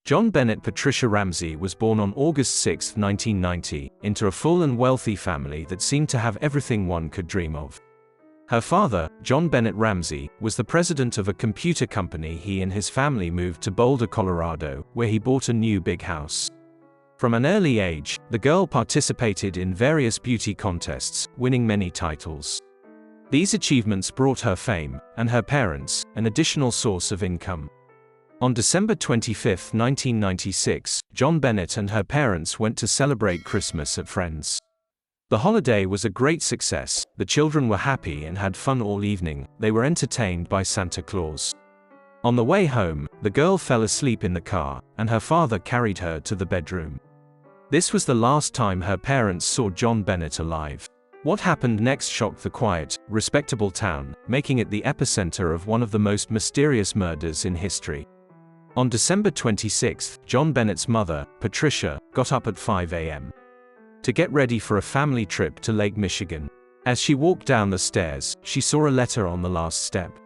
JonBenet Patricia Ramsey was born on August 6, 1990, into a full and wealthy family that seemed to have everything one could dream of. Her father, JonBenet Ramsey, was the president of a computer company. He and his family moved to Boulder, Colorado, where he bought a new big house. From an early age, the girl participated in various beauty contests, winning many titles. These achievements brought her fame, and her parents, an additional source of income. On December 25, 1996, JonBenet and her parents went to celebrate Christmas at friends. The holiday was a great success, the children were happy and had fun all evening. They were entertained by Santa Claus. On the way home, the girl fell asleep in the car, and her father carried her to the bedroom. This was the last time her parents saw JonBenet alive. What happened next shocked the quiet, respectable town, making it the epicenter of one of the most mysterious murders in history. On December 26, JonBenet's mother, Patricia, got up at 5 a.m. to get ready for a family trip to Lake Michigan. As she walked down the stairs, she saw a letter on the last step.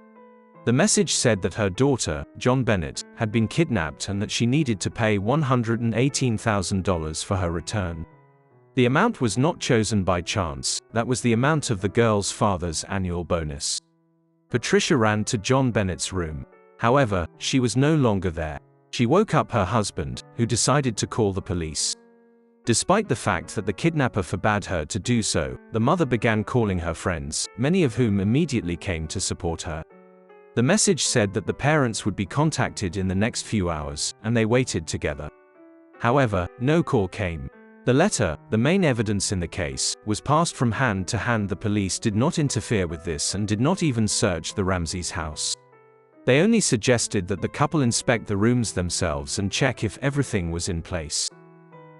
The message said that her daughter, JonBenet, had been kidnapped and that she needed to pay $118,000 for her return. The amount was not chosen by chance, that was the amount of the girl's father's annual bonus. Patricia ran to JonBenet's room. However, she was no longer there. She woke up her husband, who decided to call the police. Despite the fact that the kidnapper forbade her to do so, the mother began calling her friends, many of whom immediately came to support her. The message said that the parents would be contacted in the next few hours, and they waited together. However, no call came. The letter, the main evidence in the case, was passed from hand to hand. The police did not interfere with this and did not even search the Ramseys' house. They only suggested that the couple inspect the rooms themselves and check if everything was in place.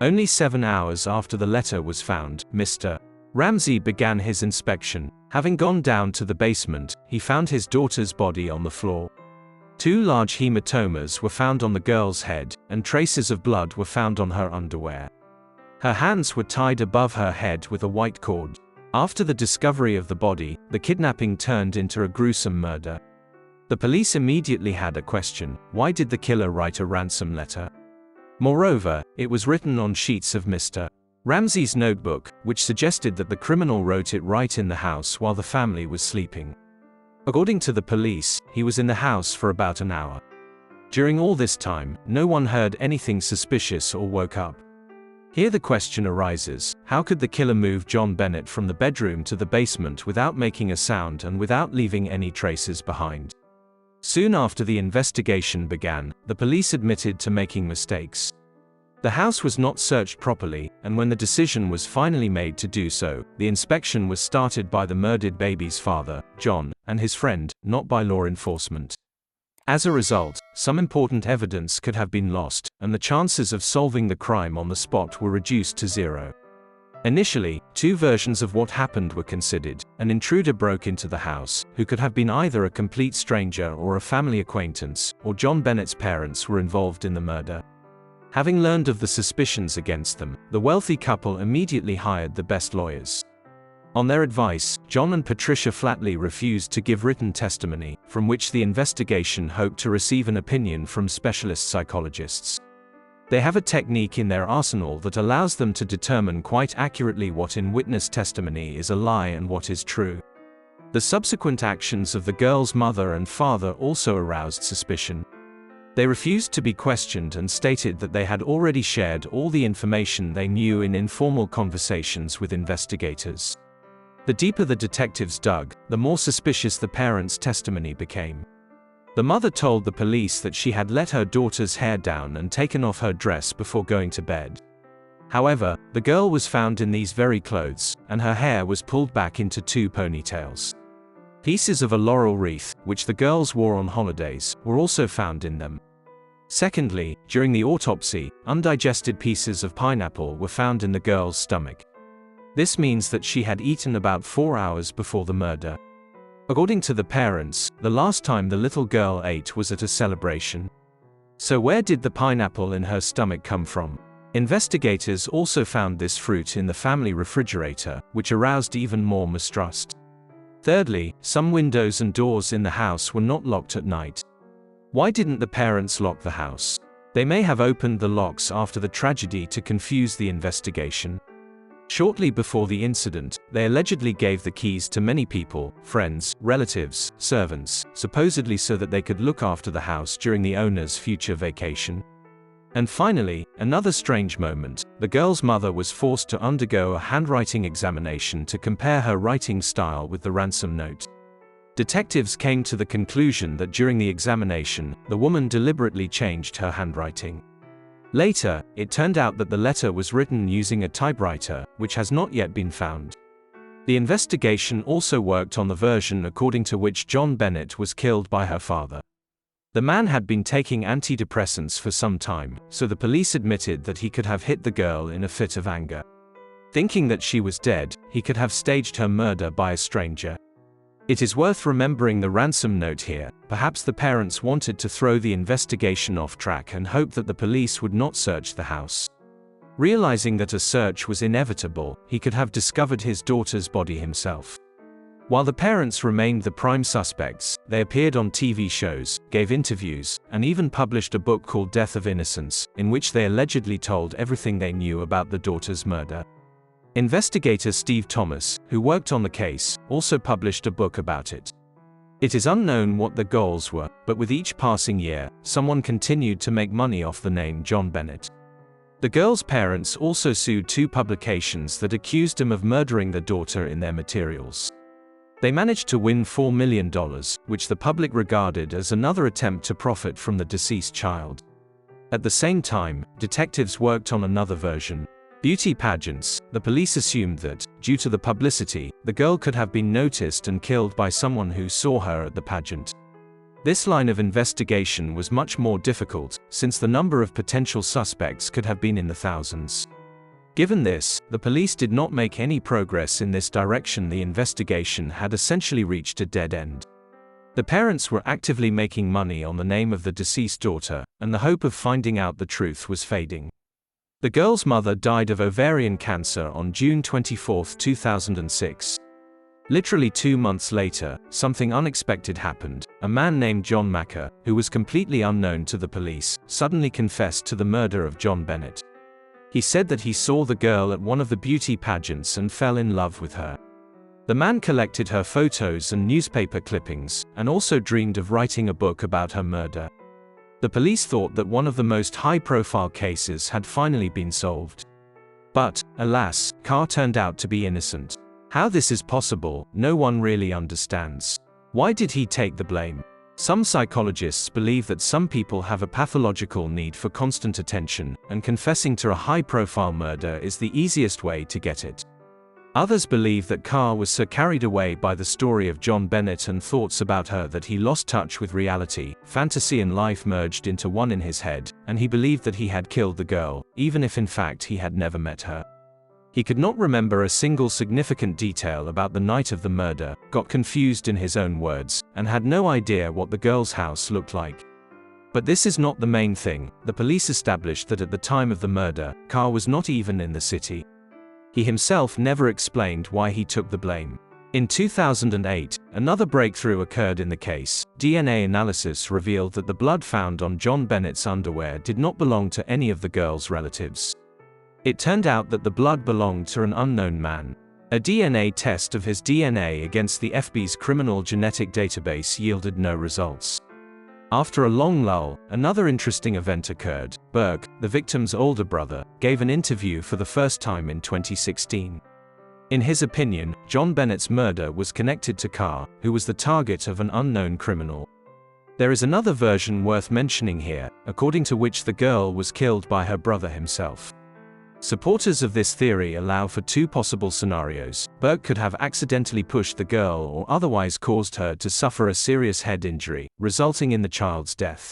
Only 7 hours after the letter was found, Mr. Ramsey began his inspection. Having gone down to the basement, he found his daughter's body on the floor. 2 large hematomas were found on the girl's head, and traces of blood were found on her underwear. Her hands were tied above her head with a white cord. After the discovery of the body, the kidnapping turned into a gruesome murder. The police immediately had a question: why did the killer write a ransom letter? Moreover, it was written on sheets of Mr. Ramsey's notebook, which suggested that the criminal wrote it right in the house while the family was sleeping. According to the police, he was in the house for about an hour. During all this time, no one heard anything suspicious or woke up. Here the question arises: how could the killer move JonBenet from the bedroom to the basement without making a sound and without leaving any traces behind? Soon after the investigation began, the police admitted to making mistakes. The house was not searched properly, and when the decision was finally made to do so, the inspection was started by the murdered baby's father, John, and his friend, not by law enforcement. As a result, some important evidence could have been lost, and the chances of solving the crime on the spot were reduced to 0. Initially, 2 versions of what happened were considered. An intruder broke into the house, who could have been either a complete stranger or a family acquaintance, or JonBenet's parents were involved in the murder. Having learned of the suspicions against them, the wealthy couple immediately hired the best lawyers. On their advice, John and Patricia flatly refused to give written testimony, from which the investigation hoped to receive an opinion from specialist psychologists. They have a technique in their arsenal that allows them to determine quite accurately what in witness testimony is a lie and what is true. The subsequent actions of the girl's mother and father also aroused suspicion. They refused to be questioned and stated that they had already shared all the information they knew in informal conversations with investigators. The deeper the detectives dug, the more suspicious the parents' testimony became. The mother told the police that she had let her daughter's hair down and taken off her dress before going to bed. However, the girl was found in these very clothes, and her hair was pulled back into 2 ponytails. Pieces of a laurel wreath, which the girls wore on holidays, were also found in them. Secondly, during the autopsy, undigested pieces of pineapple were found in the girl's stomach. This means that she had eaten about 4 hours before the murder. According to the parents, the last time the little girl ate was at a celebration. So where did the pineapple in her stomach come from? Investigators also found this fruit in the family refrigerator, which aroused even more mistrust. Thirdly, some windows and doors in the house were not locked at night. Why didn't the parents lock the house? They may have opened the locks after the tragedy to confuse the investigation. Shortly before the incident, they allegedly gave the keys to many people, friends, relatives, servants, supposedly so that they could look after the house during the owner's future vacation. And finally, another strange moment, the girl's mother was forced to undergo a handwriting examination to compare her writing style with the ransom note. Detectives came to the conclusion that during the examination, the woman deliberately changed her handwriting. Later, it turned out that the letter was written using a typewriter, which has not yet been found. The investigation also worked on the version according to which JonBenet was killed by her father. The man had been taking antidepressants for some time, so the police admitted that he could have hit the girl in a fit of anger. Thinking that she was dead, he could have staged her murder by a stranger. It is worth remembering the ransom note here. Perhaps the parents wanted to throw the investigation off track and hoped that the police would not search the house. Realizing that a search was inevitable, he could have discovered his daughter's body himself. While the parents remained the prime suspects, they appeared on TV shows, gave interviews, and even published a book called Death of Innocence, in which they allegedly told everything they knew about the daughter's murder. Investigator Steve Thomas, who worked on the case, also published a book about it. It is unknown what the goals were, but with each passing year, someone continued to make money off the name JonBenet. The girl's parents also sued 2 publications that accused him of murdering the daughter in their materials. They managed to win $4 million, which the public regarded as another attempt to profit from the deceased child. At the same time, detectives worked on another version. Beauty pageants. The police assumed that, due to the publicity, the girl could have been noticed and killed by someone who saw her at the pageant. This line of investigation was much more difficult, since the number of potential suspects could have been in the thousands. Given this, the police did not make any progress in this direction. The investigation had essentially reached a dead end. The parents were actively making money on the name of the deceased daughter, and the hope of finding out the truth was fading. The girl's mother died of ovarian cancer on June 24, 2006. Literally 2 months later, something unexpected happened. A man named John Macker, who was completely unknown to the police, suddenly confessed to the murder of JonBenet. He said that he saw the girl at one of the beauty pageants and fell in love with her. The man collected her photos and newspaper clippings, and also dreamed of writing a book about her murder. The police thought that one of the most high-profile cases had finally been solved. But, alas, Carr turned out to be innocent. How this is possible, no one really understands. Why did he take the blame? Some psychologists believe that some people have a pathological need for constant attention, and confessing to a high-profile murder is the easiest way to get it. Others believe that Carr was so carried away by the story of JonBenet and thoughts about her that he lost touch with reality. Fantasy and life merged into one in his head, and he believed that he had killed the girl, even if in fact he had never met her. He could not remember a single significant detail about the night of the murder, got confused in his own words, and had no idea what the girl's house looked like. But this is not the main thing. The police established that at the time of the murder, Carr was not even in the city. He himself never explained why he took the blame. In 2008, another breakthrough occurred in the case. DNA analysis revealed that the blood found on JonBenet's underwear did not belong to any of the girl's relatives. It turned out that the blood belonged to an unknown man. A DNA test of his DNA against the FBI's criminal genetic database yielded no results. After a long lull, another interesting event occurred. Burke, the victim's older brother, gave an interview for the first time in 2016. In his opinion, JonBenet's murder was connected to Carr, who was the target of an unknown criminal. There is another version worth mentioning here, according to which the girl was killed by her brother himself. Supporters of this theory allow for 2 possible scenarios. Burke could have accidentally pushed the girl or otherwise caused her to suffer a serious head injury, resulting in the child's death.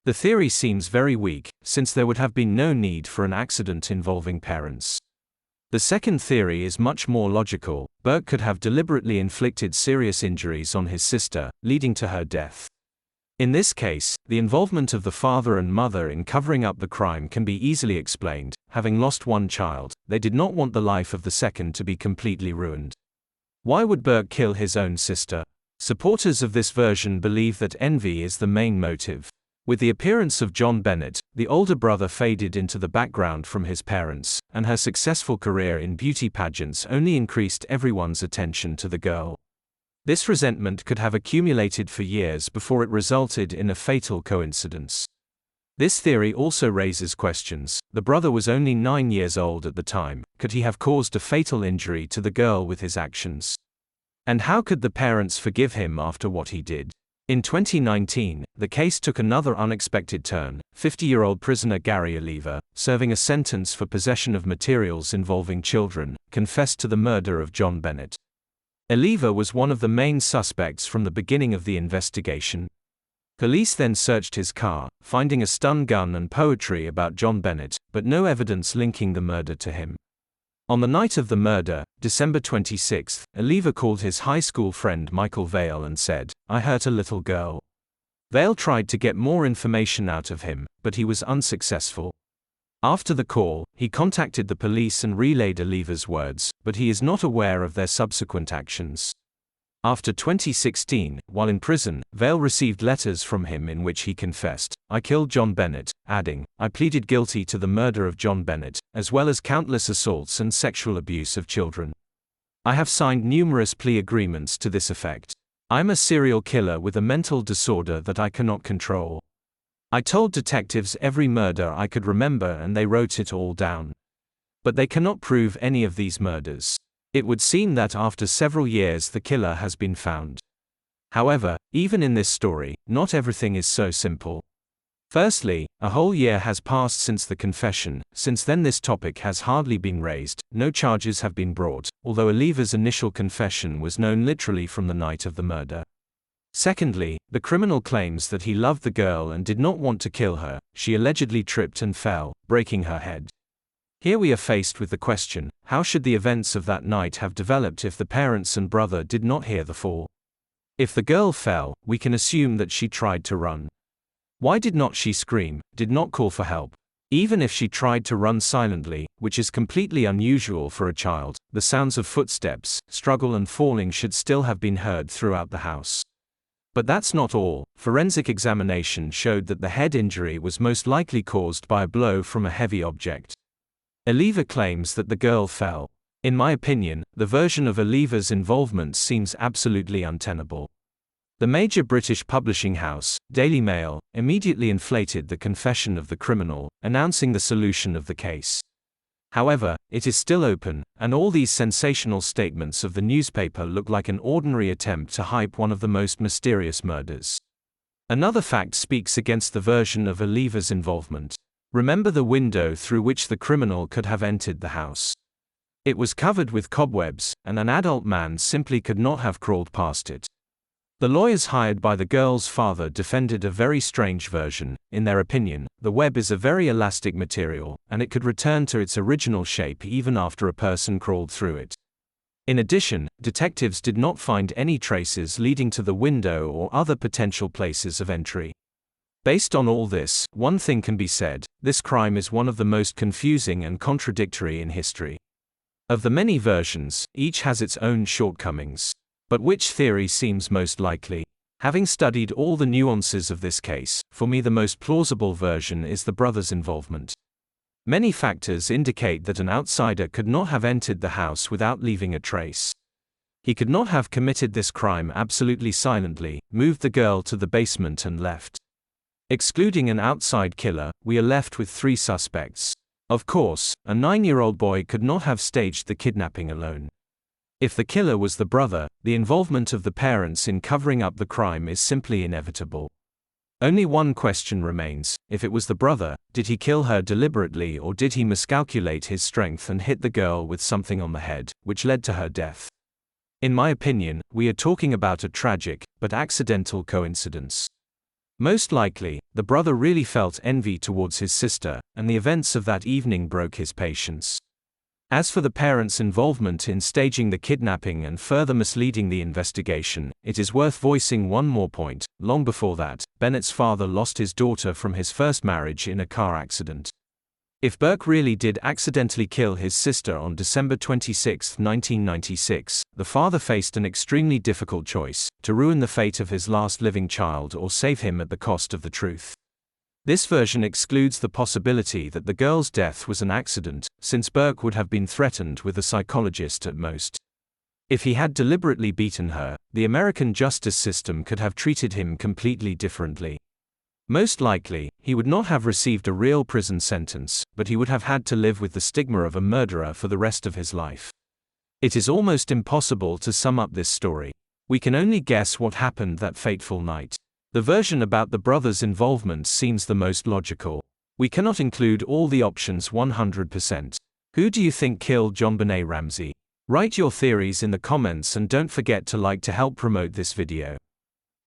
The theory seems very weak, since there would have been no need for an accident involving parents. The second theory is much more logical. Burke could have deliberately inflicted serious injuries on his sister, leading to her death. In this case, the involvement of the father and mother in covering up the crime can be easily explained. Having lost one child, they did not want the life of the second to be completely ruined. Why would Burke kill his own sister? Supporters of this version believe that envy is the main motive. With the appearance of JonBenet, the older brother faded into the background from his parents, and her successful career in beauty pageants only increased everyone's attention to the girl. This resentment could have accumulated for years before it resulted in a fatal coincidence. This theory also raises questions. The brother was only 9 years old at the time. Could he have caused a fatal injury to the girl with his actions? And how could the parents forgive him after what he did? In 2019, the case took another unexpected turn. 50-year-old prisoner Gary Oliva, serving a sentence for possession of materials involving children, confessed to the murder of JonBenet. Oliva was one of the main suspects from the beginning of the investigation. Police then searched his car, finding a stun gun and poetry about JonBenet, but no evidence linking the murder to him. On the night of the murder, December 26, Oliva called his high school friend Michael Vale and said, "I hurt a little girl." Vale tried to get more information out of him, but he was unsuccessful. After the call, he contacted the police and relayed Oliva's words, but he is not aware of their subsequent actions. After 2016, while in prison, Vale received letters from him in which he confessed, "I killed JonBenet," adding, "I pleaded guilty to the murder of JonBenet, as well as countless assaults and sexual abuse of children. I have signed numerous plea agreements to this effect. I'm a serial killer with a mental disorder that I cannot control. I told detectives every murder I could remember and they wrote it all down. But they cannot prove any of these murders. It would seem that after several years the killer has been found." However, even in this story, not everything is so simple. Firstly, a whole year has passed since the confession. Since then this topic has hardly been raised, no charges have been brought, although Oliva's initial confession was known literally from the night of the murder. Secondly, the criminal claims that he loved the girl and did not want to kill her. She allegedly tripped and fell, breaking her head. Here we are faced with the question, how should the events of that night have developed if the parents and brother did not hear the fall? If the girl fell, we can assume that she tried to run. Why did not she scream, did not call for help? Even if she tried to run silently, which is completely unusual for a child, the sounds of footsteps, struggle and falling should still have been heard throughout the house. But that's not all. Forensic examination showed that the head injury was most likely caused by a blow from a heavy object. Oliva claims that the girl fell. In my opinion, the version of Oliva's involvement seems absolutely untenable. The major British publishing house, Daily Mail, immediately inflated the confession of the criminal, announcing the solution of the case. However, it is still open, and all these sensational statements of the newspaper look like an ordinary attempt to hype one of the most mysterious murders. Another fact speaks against the version of Oliva's involvement. Remember the window through which the criminal could have entered the house. It was covered with cobwebs, and an adult man simply could not have crawled past it. The lawyers hired by the girl's father defended a very strange version. In their opinion, the web is a very elastic material, and it could return to its original shape even after a person crawled through it. In addition, detectives did not find any traces leading to the window or other potential places of entry. Based on all this, one thing can be said: this crime is one of the most confusing and contradictory in history. Of the many versions, each has its own shortcomings. But which theory seems most likely? Having studied all the nuances of this case, for me the most plausible version is the brother's involvement. Many factors indicate that an outsider could not have entered the house without leaving a trace. He could not have committed this crime absolutely silently, moved the girl to the basement and left. Excluding an outside killer, we are left with 3 suspects. Of course, a 9-year-old boy could not have staged the kidnapping alone. If the killer was the brother, the involvement of the parents in covering up the crime is simply inevitable. Only one question remains: if it was the brother, did he kill her deliberately or did he miscalculate his strength and hit the girl with something on the head, which led to her death? In my opinion, we are talking about a tragic, but accidental coincidence. Most likely, the brother really felt envy towards his sister, and the events of that evening broke his patience. As for the parents' involvement in staging the kidnapping and further misleading the investigation, it is worth voicing one more point. Long before that, Bennett's father lost his daughter from his first marriage in a car accident. If Burke really did accidentally kill his sister on December 26, 1996, the father faced an extremely difficult choice: to ruin the fate of his last living child or save him at the cost of the truth. This version excludes the possibility that the girl's death was an accident, since Burke would have been threatened with a psychologist at most. If he had deliberately beaten her, the American justice system could have treated him completely differently. Most likely, he would not have received a real prison sentence, but he would have had to live with the stigma of a murderer for the rest of his life. It is almost impossible to sum up this story. We can only guess what happened that fateful night. The version about the brothers' involvement seems the most logical. We cannot include all the options 100%. Who do you think killed JonBenet Ramsey? Write your theories in the comments and don't forget to like to help promote this video.